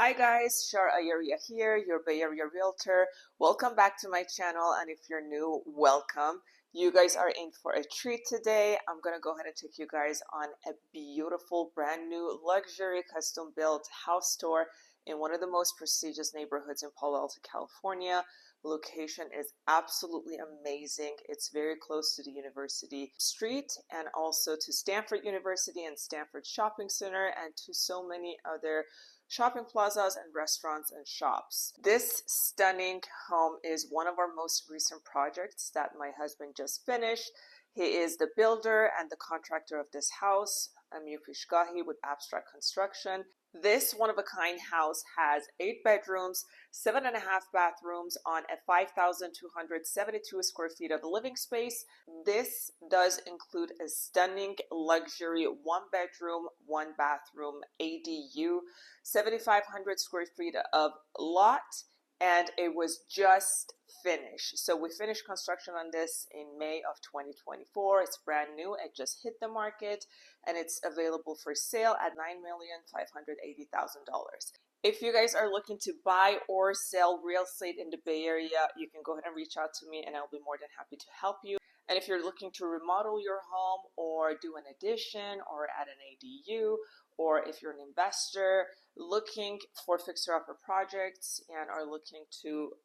Hi guys, Shar Ayaria here, your Bay Area realtor. Welcome back to my channel, and if you're new, welcome. You guys are in for a treat today. I'm gonna go ahead and take you guys on a beautiful, brand new, luxury, custom built house tour in one of the most prestigious neighborhoods in Palo Alto, California. Location is absolutely amazing. It's very close to the University Street and also to Stanford University and Stanford Shopping Center and to so many other shopping plazas and restaurants and shops. This stunning home is one of our most recent projects that my husband just finished. He is the builder and the contractor of this house, Amir Pishgahi with Abstract Construction. This one-of-a-kind house has 8 bedrooms, 7.5 bathrooms on a 5,272 square feet of living space. This does include a stunning luxury 1-bedroom, 1-bathroom ADU, 7,500 square feet of lot, and it was just finished. So we finished construction on this in May of 2024. It's brand new. It just hit the market and it's available for sale at $9,580,000. If you guys are looking to buy or sell real estate in the Bay Area, you can go ahead and reach out to me and I'll be more than happy to help you. And if you're looking to remodel your home or do an addition or add an ADU, or if you're an investor looking for fixer-upper projects and are looking to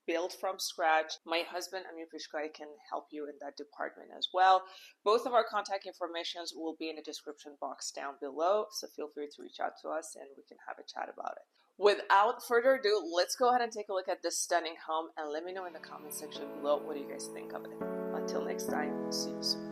build from scratch, my husband Amir Pishgahi can help you in that department as well. Both of our contact informations will be in the description box down below, so feel free to reach out to us and we can have a chat about it. Without further ado, let's go ahead and take a look at this stunning home and let me know in the comment section below what do you guys think of it. Until next time, see you soon.